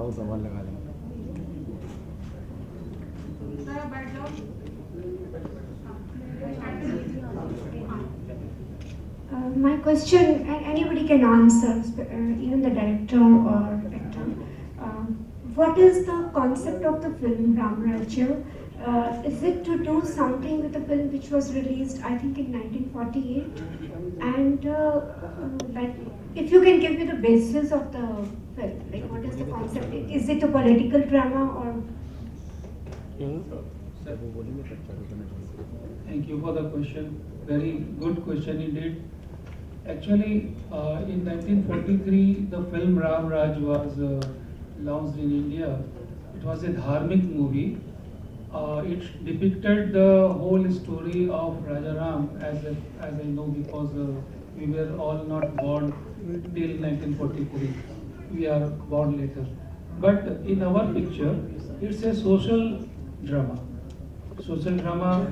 वो सवाल लगा लें। My question, anybody can answer, even the director or actor. What is the concept of the film Ram Rajya? Is it to do something with the film which was released, I think, in 1948? And like, if you can give me the basis of the film, like what is the concept? Is it a political drama or? Thank you for the question. Very good question indeed. Actually, in 1943, the film Ram Raj was launched in India. It was a dharmic movie. It depicted the whole story of Raja Ram, as I know, because we were all not born till 1943. We are born later. But in our picture, it's a social drama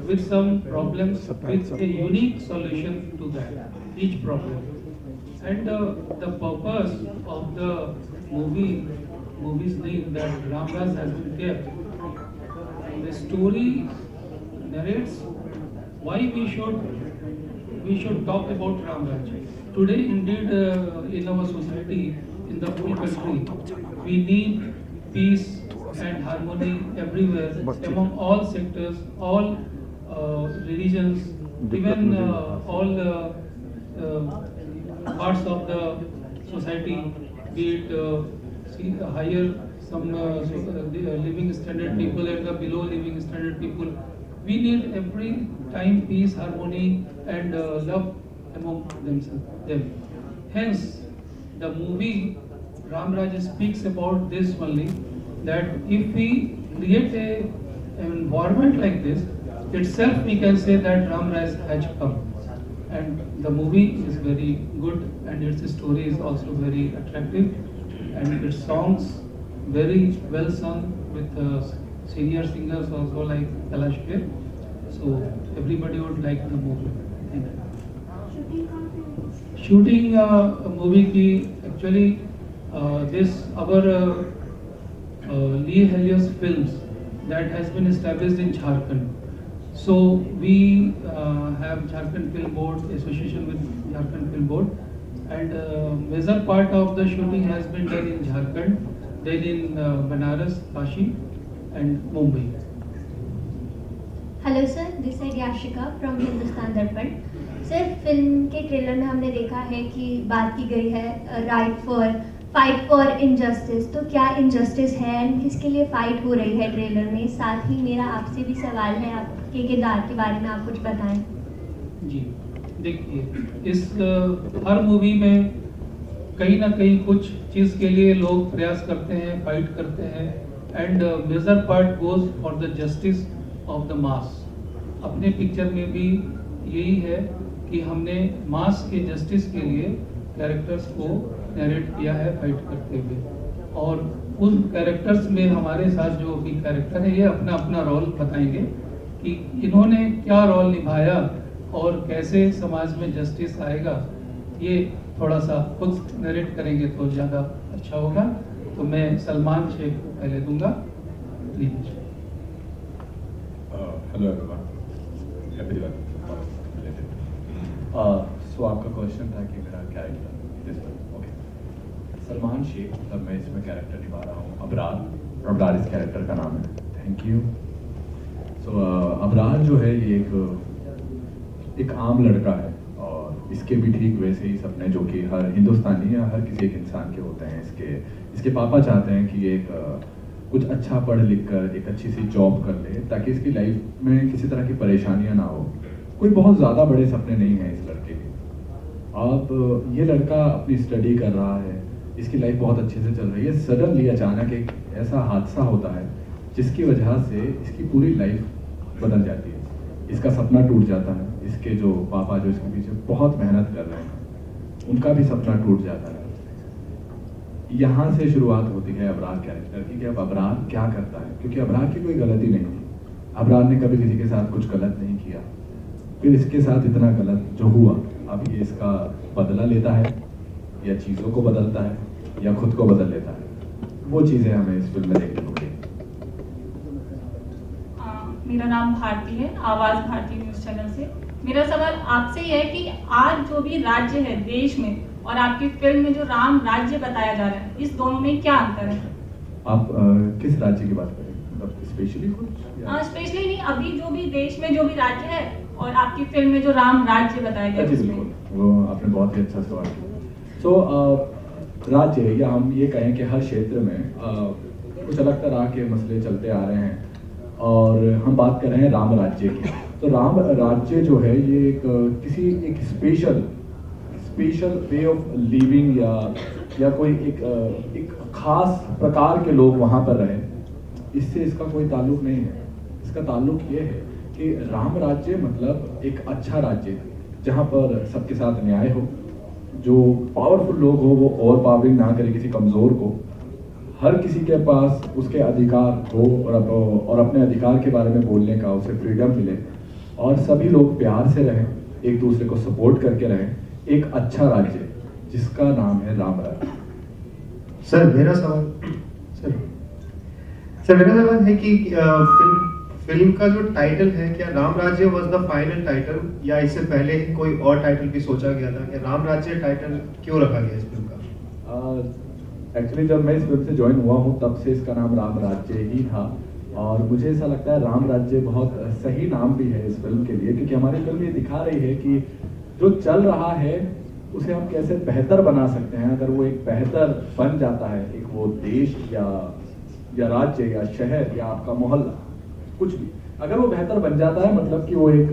with some problems, with a unique solution to that, each problem. And the purpose of the movie's name, that Ramras has been kept. The story narrates why we should talk about Ramraj. Today, indeed, in our society, in the whole country, we need peace and harmony everywhere, among all sectors, all religions, even all parts of the society, be it higher, the living standard people and the below living standard people. We need every time peace, harmony, and love among them. Hence, the movie Ram Raj speaks about this only, that if we create an environment like this, itself we can say that Ram Raj has come. And the movie is very good, and its story is also very attractive, and its songs very well sung with senior singers also like Kailash Kher. So everybody would like the movie. Thank you. Shooting movie की actually this our Lee Helios Films that has been established in Jharkhand. So we have Jharkhand Film Board, association with Jharkhand Film Board, and major part of the shooting has been done in Jharkhand, then in Banaras, Kashi, and Mumbai. Hello sir, this है Yashika from Hindustan दर्पण। Sir, film के trailer में हमने देखा है कि बात की गई है फाइट फॉर इनजस्टिस। तो क्या इनजस्टिस है एंड किसके लिए फाइट हो रही है ट्रेलर में? साथ ही मेरा आपसे भी सवाल है, आपके किरदार के बारे में आप कुछ बताएं। जी, देखिए, इस हर मूवी में कहीं ना कहीं कुछ चीज़ के लिए लोग प्रयास करते हैं, फाइट करते हैं, and major part goes for the justice of the mass. अपने पिक्चर में भी यही है कि हमने मास के जस्टिस के लिए कैरेक्टर्स को नरेट किया है फाइट करते हुए, और उन कैरेक्टर्स में हमारे साथ जो भी कैरेक्टर है, ये अपना अपना रोल बताएंगे कि इन्होंने क्या रोल निभाया और कैसे समाज में जस्टिस आएगा। ये थोड़ा सा खुद नरेट करेंगे तो ज़्यादा अच्छा होगा। तो मैं सलमान शेख को पहले दूंगा, please. Hello everyone, happy Diwali. So आपका क्वेश्चन था कि मेरा कैरेक्टर इस पर, ओके। सलमान शेख, मतलब मैं इसमें कैरेक्टर निभा रहा हूँ अबरार इस कैरेक्टर का नाम है। Thank you. सो अबरार जो है ये एक आम लड़का है, और इसके भी ठीक वैसे ही सपने जो कि हर हिंदुस्तानी या हर किसी एक इंसान के होते हैं। इसके पापा चाहते हैं कि एक कुछ अच्छा पढ़ लिख कर एक अच्छी सी जॉब कर ले, ताकि इसकी लाइफ में किसी तरह की परेशानियां ना हो। कोई बहुत ज़्यादा बड़े सपने नहीं हैं इस लड़के के। अब ये लड़का अपनी स्टडी कर रहा है, इसकी लाइफ बहुत अच्छे से चल रही है। सडनली अचानक एक ऐसा हादसा होता है जिसकी वजह से इसकी पूरी लाइफ बदल जाती है। इसका सपना टूट जाता है। इसके जो पापा जो इसके पीछे बहुत मेहनत कर रहे हैं, उनका भी सपना टूट जाता है। यहाँ से शुरुआत होती है अबरार कैरेक्टर की, कि अब अबरार क्या करता है, क्योंकि अबरार की कोई गलती नहीं थी। अबरार ने कभी किसी के साथ कुछ गलत नहीं किया, फिर इसके साथ इतना गलत जो हुआ, अब ये इसका बदला लेता है, या चीज़ों को बदलता है, या खुद को बदल लेता है। वो चीज़ें हमें इस फिल्म में देखने को मिली। मेरा नाम भारती है, आवाज़ भारती न्यूज़ चैनल से। मेरा सवाल आपसे ये है कि आज जो भी राज्य है देश में और आपकी फिल्म में जो राम राज्य बताया जा रहा है, इस दोनों में क्या अंतर है? आप किस राज्य की बात करें, मतलब स्पेशली कुछ या? स्पेशली नहीं, अभी जो भी देश में जो भी राज्य है और आपकी फिल्म में जो राम राज्य बताया गया है जी उसमें। बिल्कुल, वो आपने बहुत ही अच्छा सवाल किया। सो राज्य या हम ये कहें कि हर क्षेत्र में कुछ अलग तरह के मसले चलते आ रहे हैं और हम बात कर रहे हैं राम राज्य की। तो राम राज्य जो है ये किसी एक स्पेशल वे ऑफ लिविंग या कोई एक खास प्रकार के लोग वहाँ पर रहे, इससे इसका कोई ताल्लुक नहीं है। इसका ताल्लुक ये है कि राम राज्य मतलब एक अच्छा राज्य जहाँ पर सबके साथ न्याय हो, जो पावरफुल लोग हो वो ओवर पावरिंग ना करे किसी कमज़ोर को, हर किसी के पास उसके अधिकार हो और अपने अधिकार के बारे में बोलने का उसे फ्रीडम मिले और सभी लोग प्यार से रहें, एक दूसरे को सपोर्ट करके रहें। एक अच्छा राज्य जिसका नाम है राम राज्य। सर मेरा सवाल है कि फिल्म का जो टाइटल है, क्या राम राज्य वाज द फाइनल टाइटल या इससे पहले कोई और टाइटल भी सोचा गया था? कि राम राज्य टाइटल क्यों रखा गया इस फिल्म का? एक्चुअली जब मैं इस फिल्म से ज्वाइन हुआ हूँ तब से इसका नाम राम राज्य ही था और मुझे ऐसा लगता है राम राज्य बहुत सही नाम भी है इस फिल्म के लिए, क्योंकि हमारी फिल्म ये दिखा रही है कि जो चल रहा है उसे हम कैसे बेहतर बना सकते हैं। अगर वो एक बेहतर बन जाता है, एक वो देश या राज्य या शहर या आपका मोहल्ला कुछ भी, अगर वो बेहतर बन जाता है मतलब कि वो एक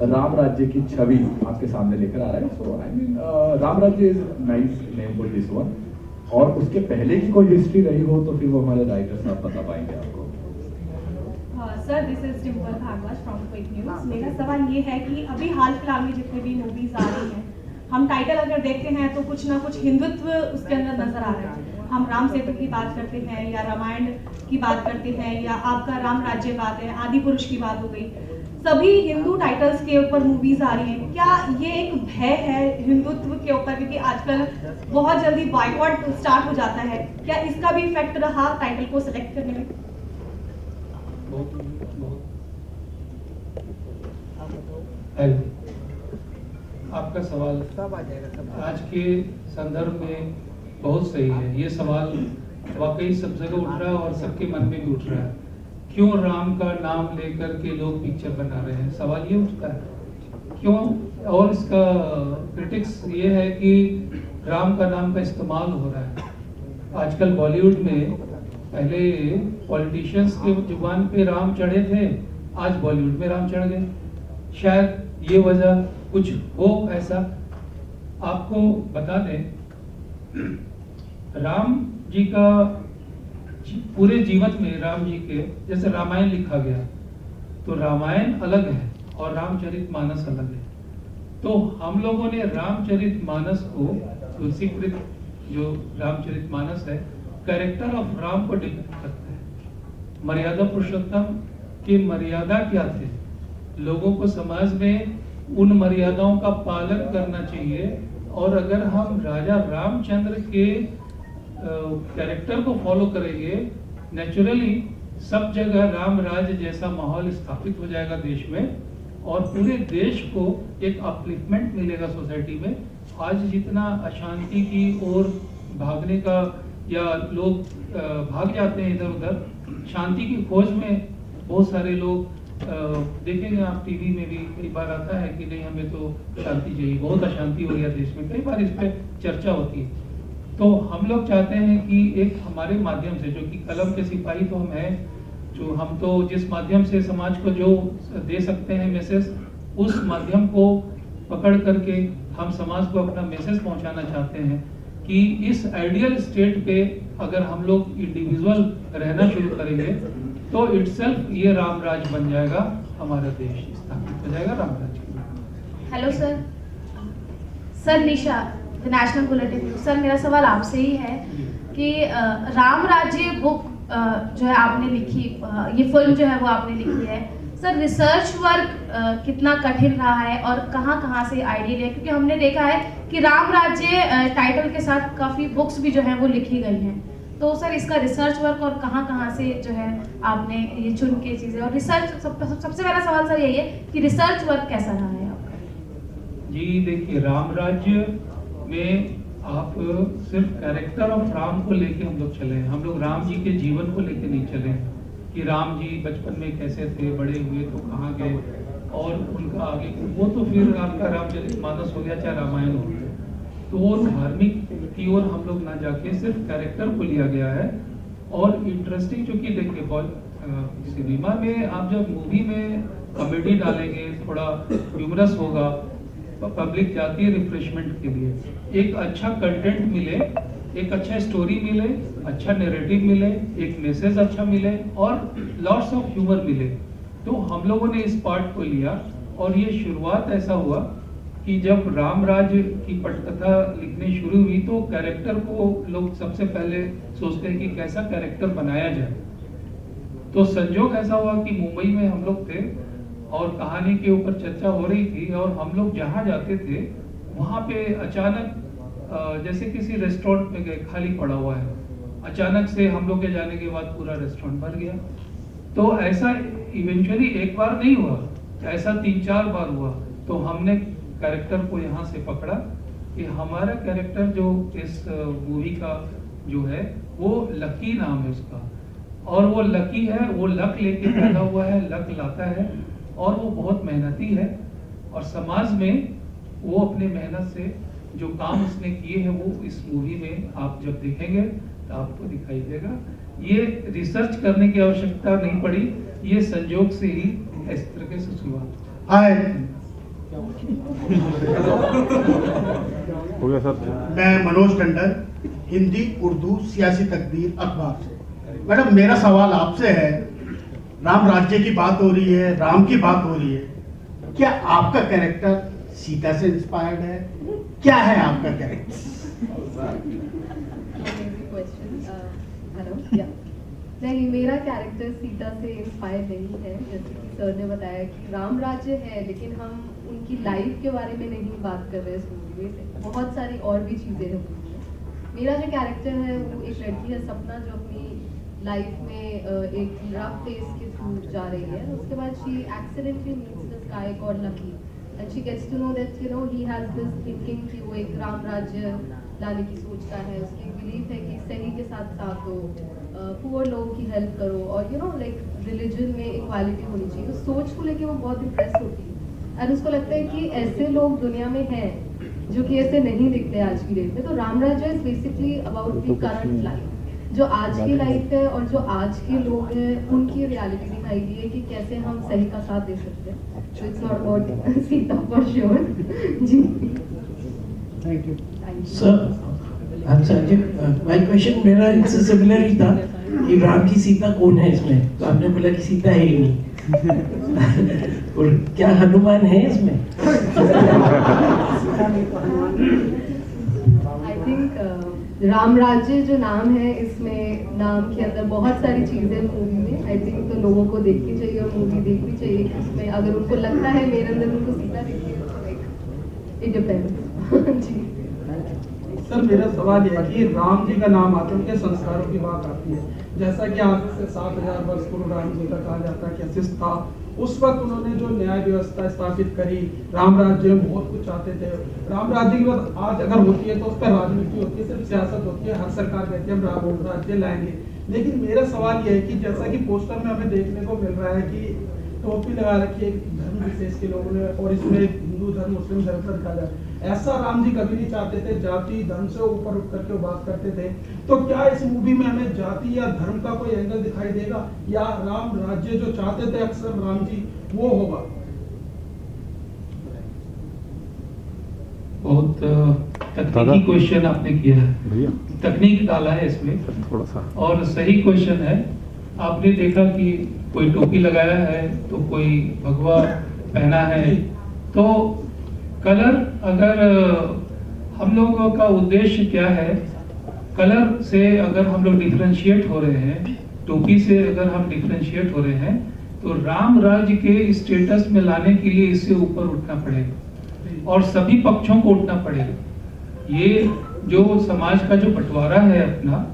राम राज्य की छवि आपके सामने लेकर आ रहा है। सो आई मीन राम राज्य is nice name for this one. और उसके पहले की कोई हिस्ट्री रही हो तो फिर वो हमारे राइटर साहब बता पाएंगे आपको। Sir this is Dimple Bhardwaj from Quick News. मेरा सवाल ये है कि अभी हाल फिलहाल में जितने भी मूवीज आ रही हैं, हम टाइटल अगर देखते हैं तो कुछ ना कुछ हिंदुत्व उसके अंदर नजर आ रहा है। हम राम सेतु की बात करते हैं या रामायण की बात करते हैं या आपका राम राज्य बात है, आदि पुरुष की बात हो गई, सभी हिंदू टाइटल्स के ऊपर मूवीज आ रही हैं। क्या ये एक भय है हिंदुत्व के ऊपर, क्योंकि आजकल बहुत जल्दी बॉयकॉट स्टार्ट हो जाता है, क्या इसका भी इफेक्ट रहा टाइटल को सिलेक्ट करने में? आपका सवाल आज के संदर्भ में बहुत सही है। ये सवाल वाकई सब जगह उठ रहा है और सबके मन में भी उठ रहा है। क्यों राम का नाम लेकर के लोग पिक्चर बना रहे हैं, सवाल ये उठता है क्यों। और इसका क्रिटिक्स ये है कि राम का नाम का इस्तेमाल हो रहा है आजकल बॉलीवुड में। पहले पॉलिटिशियंस के जुबान पे राम चढ़े थे, आज बॉलीवुड में राम चढ़ गए। शायद ये वजह कुछ हो ऐसा। आपको बता दें राम जी का पूरे जीवन में राम जी के जैसे रामायण लिखा गया तो रामायण अलग है और रामचरितमानस अलग है। तो हम लोगों ने रामचरितमानस को तुलसीकृत जो रामचरितमानस है कैरेक्टर ऑफ राम को डिपिक्ट करता है। मर्यादा पुरुषोत्तम की मर्यादा क्या थे, लोगों को समाज में उन मर्यादाओं का पालन करना चाहिए। और अगर हम राजा रामचंद्र के कैरेक्टर को फॉलो करेंगे, नेचुरली सब जगह राम राज्य जैसा माहौल स्थापित हो जाएगा देश में और पूरे देश को एक अपलिफ्टमेंट मिलेगा सोसाइटी में। आज जितना अशांति की ओर भागने का या लोग भाग जाते हैं इधर उधर, शांति की खोज में बहुत सारे लोग देखेंगे आप टीवी में भी कई बार आता है कि नहीं हमें तो शांति चाहिए, बहुत अशांति हो रही है देश में, कई बार इस पे चर्चा होती है। तो हम लोग चाहते हैं कि एक हमारे माध्यम से, जो कि कलम के सिपाही तो हम हैं, जो हम तो जिस माध्यम से समाज को जो दे सकते हैं मैसेज, उस माध्यम को पकड़ करके हम समाज को अपना मैसेज पहुंचाना चाहते हैं कि इस आइडियल स्टेट पे अगर हम लोग इंडिविजुअल रहना शुरू करेंगे तो इटसेल्फ ये रामराज बन जाएगा, हमारा देश स्थापित हो जाएगा Ramraj. Hello sir, sir Nisha the national bulletin news. Sir मेरा सवाल आपसे ही है कि राम राज्य बुक जो है आपने लिखी, ये फिल्म जो है वो आपने लिखी है, सर रिसर्च वर्क कितना कठिन रहा है और कहाँ से आइडिया लिया, क्योंकि हमने देखा है कि राम राज्य टाइटल के साथ काफ़ी बुक्स भी जो हैं वो लिखी गई हैं। तो सर इसका रिसर्च वर्क और कहाँ से जो है आपने ये चुन के चीज़ें, और रिसर्च सबसे पहला सवाल सर यही है कि रिसर्च वर्क कैसा रहा है आपका? जी देखिए, राम राज्य में आप सिर्फ कैरेक्टर ऑफ राम को लेके हम लोग चले हैं। हम लोग राम जी के जीवन को लेके नहीं चले हैं कि राम जी बचपन में कैसे थे, बड़े हुए तो कहाँ गए और उनका आगे, वो तो फिर आपका रामचरितमानस हो गया चाहे रामायण हो गया, तो वो धार्मिक की ओर हम लोग ना जाके सिर्फ कैरेक्टर को लिया गया है। और इंटरेस्टिंग चूंकि देखिए बहुत सिनेमा में आप जब मूवी में कॉमेडी डालेंगे, थोड़ा ह्यूमरस होगा, पब्लिक जाती है रिफ्रेशमेंट के लिए, एक अच्छा कंटेंट मिले, एक अच्छा स्टोरी मिले, अच्छा नैरेटिव मिले, एक मैसेज अच्छा मिले और लॉट्स ऑफ ह्यूमर मिले, तो हम लोगों ने इस पार्ट को लिया। और ये शुरुआत ऐसा हुआ कि जब राम राज्य की पटकथा लिखनी शुरू हुई तो कैरेक्टर को लोग सबसे पहले सोचते हैं कि कैसा कैरेक्टर बनाया जाए। तो संजोग ऐसा हुआ कि मुंबई में हम लोग थे और कहानी के ऊपर चर्चा हो रही थी, और हम लोग जहाँ जाते थे वहाँ पे अचानक जैसे किसी रेस्टोरेंट में गए, खाली पड़ा हुआ है, अचानक से हम लोग के जाने के बाद पूरा रेस्टोरेंट भर गया। तो ऐसा इवेंचुअली एक बार नहीं हुआ, ऐसा 3-4 बार हुआ। तो हमने कैरेक्टर को यहाँ से पकड़ा कि हमारा कैरेक्टर जो इस मूवी का जो है वो लकी नाम है उसका, और वो लकी है, वो लक लेके पैदा हुआ है, लक लाता है और वो बहुत मेहनती है, और समाज में वो अपने मेहनत से जो काम उसने किए हैं वो इस मूवी में आप जब देखेंगे तो आपको दिखाई देगा। ये रिसर्च करने की आवश्यकता नहीं पड़ी, ये संजोग से ही इस तरीके से शुरुआत। हाय, हो गया सर। मैं मनोज टंडन, हिंदी उर्दू सियासी तकदीर अखबार से। मैडम मेरा सवाल आपसे है, राम राज्य की बात हो रही है, राम की बात हो रही है, क्या आपका कैरेक्टर सीता से इंस्पायर्ड है? क्या है आपका कैरेक्टर? नहीं, मेरा कैरेक्टर सीता से इंस्पायर नहीं है। जैसे कि सर ने बताया कि राम राज्य है, लेकिन हम उनकी लाइफ के बारे में नहीं बात कर रहे हैं इस मूवी में, बहुत सारी और भी चीज़ें हैं मूवी में। मेरा जो कैरेक्टर है वो एक लड़की है सपना, जो अपनी लाइफ में एक रफ फेस के थ्रू जा रही है। उसके बाद she accidentally meets this guy called Lucky and she gets to know that you know he has this thinking कि वो एक राम राज्य लाने की सोचता है। उसकी बिलीफ है कि सही के साथ साथ हो, पुअर लोगों की हेल्प करो, और यू नो लाइक रिलीजन में इक्वालिटी होनी चाहिए। उस सोच को लेके वो बहुत इंप्रेस होती है और उसको लगता है कि ऐसे लोग दुनिया में हैं जो कि ऐसे नहीं दिखते आज की डेट में। तो राम राज्य is basically about the current life, जो आज की लाइफ है और जो आज के लोग हैं उनकी रियलिटी दिखाई दी है कि कैसे हम सही का साथ दे सकते हैं। So it's not about Sita for sure. जी, thank you sir. I'm Sanjay. My question मेरा इनसे सिमिलर ही था कि राम की सीता कौन है इसमें, तो आपने बोला कि सीता है ही नहीं। और क्या हनुमान है इसमें? आई थिंक राम राज्य जो नाम है, इसमें नाम के अंदर बहुत सारी चीज़ें मूवी में। आई थिंक तो लोगों को देखनी चाहिए और मूवी देखनी चाहिए कि उसमें अगर उनको लगता है मेरे अंदर उनको सीता दिखती है तो लाइक इट डिपेंड्स। जी सर, मेरा सवाल यह है कि राम जी का नाम आते हैं, उनके संस्कारों की बात आती है। जैसा कि आज से 7000 वर्ष पूर्व राम जी का कहा जाता है कि अशिष्ट था, उस वक्त उन्होंने जो न्याय व्यवस्था स्थापित करी, राम राज्य में बहुत कुछ चाहते थे। राम राज्य की बात आज अगर होती है तो उस पर राजनीति होती है, सिर्फ सियासत होती है। हर सरकार कहती है हम राम राज्य लाएंगे। लेकिन मेरा सवाल यह है कि जैसा कि पोस्टर में हमें देखने को मिल रहा है कि टोपी लगा रखी है धर्म विशेष के लोगों ने, और इसमें हिंदू धर्म मुस्लिम धर्म पर दिखा जाए। ऐसा राम जी कभी नहीं चाहते थे, जाति धर्म से ऊपर उठ करके बात करते थे। तो क्या इस मूवी में हमें जाति या धर्म का कोई एंगल दिखाई देगा, या राम राज्य जो चाहते थे अक्सर राम जी वो होगा? बहुत तकनीकी क्वेश्चन आपने किया है, तकनीक डाला है इसमें थोड़ा सा, और सही क्वेश्चन है। आपने देखा कि कोई टोपी लगाया है तो कोई भगवा पहना है, तो कलर, अगर हम लोगों का उद्देश्य क्या है, कलर से अगर हम लोग डिफरेंशिएट हो रहे हैं, टोपी से अगर हम डिफरेंशिएट हो रहे हैं, तो राम राज्य के स्टेटस में लाने के लिए इससे ऊपर उठना पड़ेगा और सभी पक्षों को उठना पड़ेगा। ये जो समाज का जो बंटवारा है अपना,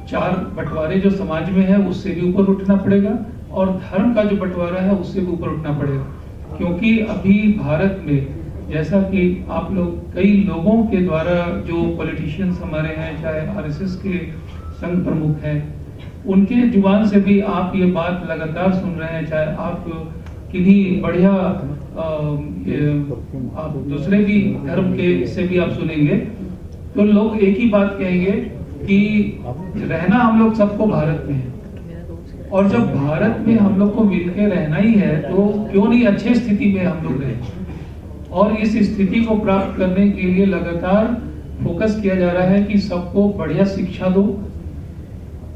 चार बंटवारे जो समाज में है उससे भी ऊपर उठना पड़ेगा, और धर्म का जो बंटवारा है उससे भी ऊपर उठना पड़ेगा। क्योंकि अभी भारत में जैसा कि आप लोग कई लोगों के द्वारा जो पॉलिटिशियंस हमारे हैं, चाहे आरएसएस के संघ प्रमुख हैं, उनके जुबान से भी आप ये बात लगातार सुन रहे हैं, चाहे आप किन्हीं बढ़िया आप दूसरे भी धर्म के से भी आप सुनेंगे, तो लोग एक ही बात कहेंगे कि रहना हम लोग सबको भारत में है, और जब भारत में हम लोग को मिलकर रहना ही है तो क्यों नहीं अच्छे स्थिति में हम लोग रहें। और इस स्थिति को प्राप्त करने के लिए लगातार फोकस किया जा रहा है कि सबको बढ़िया शिक्षा दो,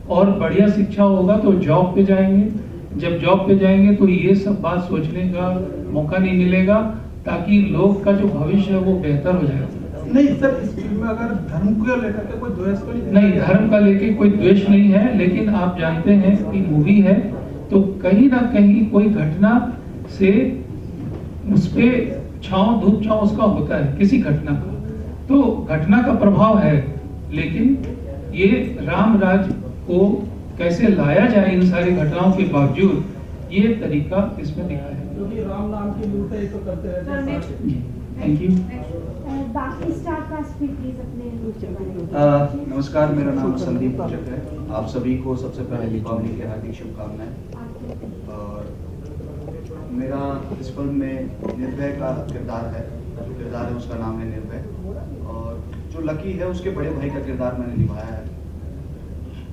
और बढ़िया शिक्षा होगा तो जॉब पे जाएंगे, जब जॉब पे जाएंगे तो ये सब बात सोचने का मौका नहीं मिलेगा, ताकि लोग का जो भविष्य है वो बेहतर हो जाए। नहीं सर, इस फिल्म में अगर धर्म को लेकर के कोई द्वेष तो नहीं, धर्म का लेके कोई द्वेष नहीं है, लेकिन आप जानते हैं कि मूवी है तो कहीं ना कहीं कोई घटना से उस पे छांव धूप छांव उसका होता है, किसी घटना का, तो घटना का प्रभाव है, लेकिन ये राम राज्य को कैसे लाया जाए इन सारी घटनाओं के बावजूद, ये तरीका इसमें दिखा है। क्योंकि राम नाम की लूटे तो करते रहते हैं। Thank you. बाकी स्टार कास्ट भी प्लीज अपने नमस्कार, मेरा नाम संदीप भजक है। आप सभी को सबसे पहले दीपावली की हार्दिक शुभकामनाएं। और मेरा इस फिल्म में निर्भय का किरदार है, जो किरदार है उसका नाम है निर्भय, और जो लकी है उसके बड़े भाई का किरदार मैंने निभाया है।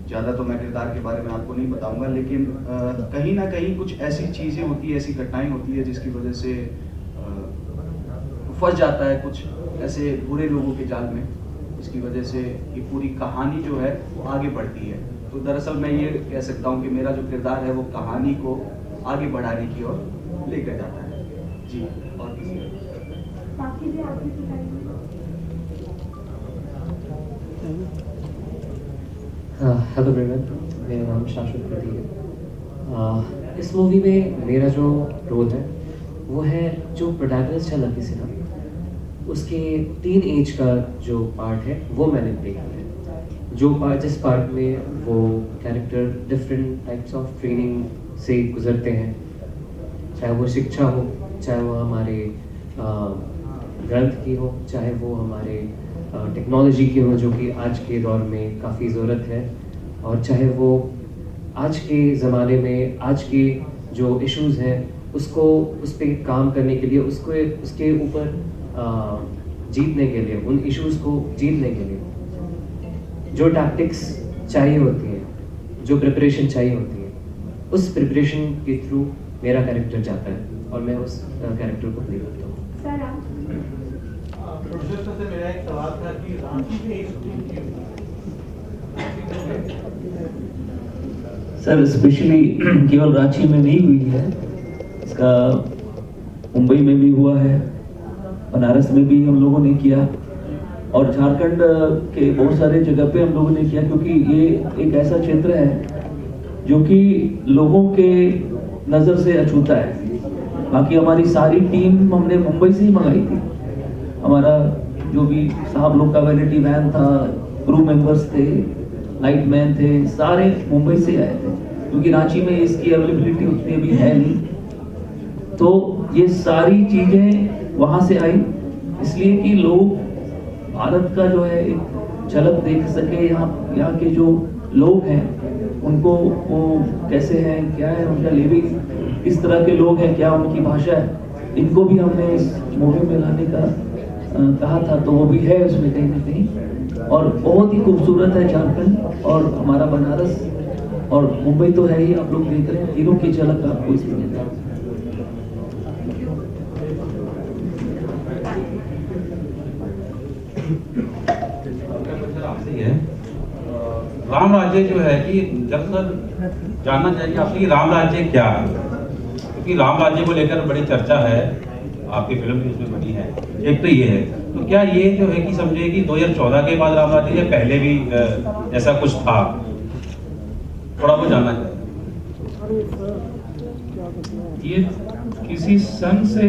ज़्यादा तो मैं किरदार के बारे में आपको नहीं बताऊंगा, लेकिन कहीं ना कहीं कुछ ऐसी चीज़ें होती है, ऐसी घटनाएं होती है जिसकी वजह से फंस जाता है कुछ ऐसे बुरे लोगों के जाल में, जिसकी वजह से ये पूरी कहानी जो है वो आगे बढ़ती है। तो दरअसल मैं ये कह सकता हूँ कि मेरा जो किरदार है वो कहानी को आगे बढ़ाने की ओर लेकर जाता है जी। और किसी बाकी भी आपकी हेलो एवरीवन, मेरा नाम शाश्वत प्रतीक है। इस मूवी में मेरा जो रोल है वो है जो प्रोटैगनिस्ट है लकी सिन्हा, उसके टीन एज का जो पार्ट है वो मैंने प्ले किया है। जो पार्ट जिस पार्ट में वो character different types of training से गुजरते हैं, चाहे वो शिक्षा हो, चाहे वो हमारे ग्रंथ की हो, चाहे वो हमारे टेक्नोलॉजी की हो जो कि आज के दौर में काफ़ी ज़रूरत है, और चाहे वो आज के ज़माने में आज के जो इश्यूज़ हैं उसको उस पर काम करने के लिए, उसको उसके ऊपर जीतने के लिए, उन इश्यूज़ को जीतने के लिए जो टैक्टिक्स चाहिए होती हैं, जो प्रिपरेशन चाहिए होती है, उस प्रिपरेशन के थ्रू मेरा कैरेक्टर जाता है और मैं उस कैरेक्टर को प्ले करता हूँ। प्रोड्यूसर से मेरा एक सवाल था कि रांची में सर स्पेशली केवल रांची में नहीं हुई है, इसका मुंबई में भी हुआ है, बनारस में भी हम लोगों ने किया, और झारखंड के बहुत सारे जगह पे हम लोगों ने किया, क्योंकि ये एक ऐसा क्षेत्र है जो कि लोगों के नज़र से अछूता है। बाकी हमारी सारी टीम हमने मुंबई से ही मंगाई थी। हमारा जो भी साहब लोग का वैनिटी वैन था, क्रू मेंबर्स थे, लाइट मैन थे, सारे मुंबई से आए थे, क्योंकि रांची में इसकी अवेलेबिलिटी उतनी अभी है नहीं। तो ये सारी चीज़ें वहाँ से आई, इसलिए कि लोग भारत का जो है एक झलक देख सके, यहाँ के जो लोग हैं उनको वो कैसे हैं, क्या है उनका लिविंग, किस तरह के लोग हैं, क्या उनकी भाषा है, इनको भी हमने इस मूवी में लाने का कहा था। तो वो भी है उसमें कहीं ना कहीं, और बहुत ही खूबसूरत है झारखंड और हमारा बनारस और मुंबई तो है ही, आप लोग देख रहे हैं, तीनों की झलक आपको इसमें मिल रहा है। राम राज्य जो है कि जब सर जानना चाहिए आपसे कि राम राज्य क्या है, क्योंकि राम राज्य को लेकर बड़ी चर्चा है, आपकी फिल्म भी उसमें बनी है। एक तो ये है, तो क्या ये जो है कि समझे कि 2014 के बाद राम राज्य या पहले भी ऐसा कुछ था, थोड़ा बहुत जानना चाहिए। ये किसी सन से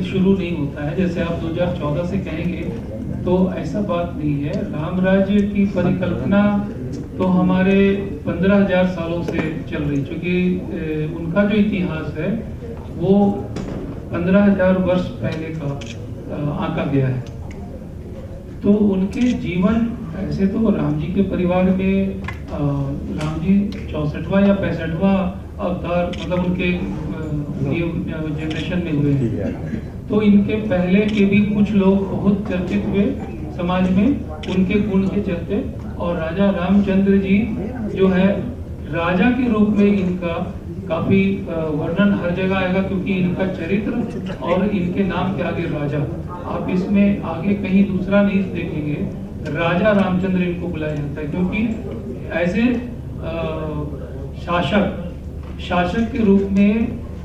शुरू नहीं होता है, जैसे आप 2014 से कहेंगे तो ऐसा बात नहीं है। राम राज्य की परिकल्पना तो हमारे 15,000 सालों से चल रही, क्योंकि उनका जो इतिहास है वो 15,000 वर्ष पहले का आंका गया है। तो उनके जीवन, ऐसे तो राम जी के परिवार में राम जी 64वां या 65वां अवतार, मतलब उनके जनरेशन में हुए हैं। तो इनके पहले के भी कुछ लोग बहुत चर्चित हुए समाज में उनके गुण के चलते, और राजा रामचंद्र जी जो है राजा के रूप में इनका काफी वर्णन हर जगह आएगा, क्योंकि इनका चरित्र और इनके नाम के आगे राजा, आप इसमें आगे कहीं दूसरा नहीं देखेंगे, राजा रामचंद्र इनको बुलाया जाता है, क्योंकि एज ए शासक के रूप में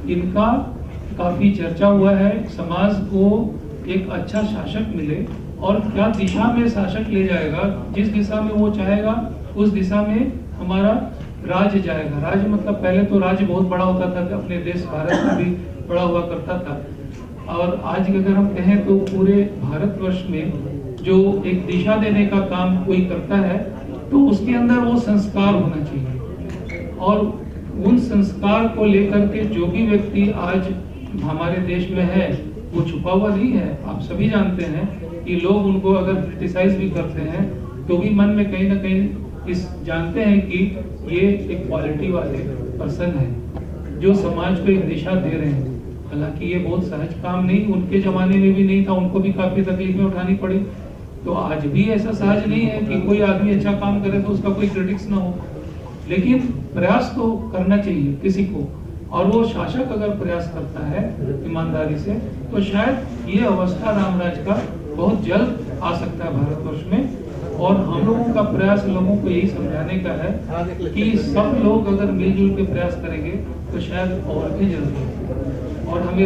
इनका काफी चर्चा हुआ है। समाज को एक अच्छा शासक मिले और क्या दिशा में शासक ले जाएगा, जिस दिशा में वो चाहेगा उस दिशा में हमारा राज्य जाएगा। राज्य मतलब पहले तो राज्य बहुत बड़ा होता था, अपने देश भारत में भी बड़ा हुआ करता था, और आज अगर हम कहें तो पूरे भारतवर्ष में जो एक दिशा देने का काम कोई करता है तो उसके अंदर वो संस्कार होना चाहिए, और उन संस्कार को लेकर के जो भी व्यक्ति आज हमारे देश में है वो छुपा हुआ नहीं है। आप सभी जानते हैं कि लोग उनको अगर क्रिटिसाइज भी करते हैं तो भी मन में कहीं ना कहीं इस जानते हैं कि ये एक क्वालिटी वाले पर्सन है जो समाज को एक दिशा दे रहे हैं। हालांकि ये बहुत सहज काम नहीं, उनके जमाने में भी नहीं था, उनको भी काफी तकलीफें उठानी पड़ी। तो आज भी ऐसा सहज नहीं है कि कोई आदमी अच्छा काम करे तो उसका कोई क्रिटिक्स ना हो, लेकिन प्रयास तो करना चाहिए किसी को, और वो शासक अगर प्रयास करता है ईमानदारी से तो शायद ये अवस्था रामराज का बहुत जल्द आ सकता है भारतवर्ष में। और हम लोगों का प्रयास लोगों को यही समझाने का है कि सब लोग अगर मिलजुल के प्रयास करेंगे तो शायद और भी जल्दी, और हमें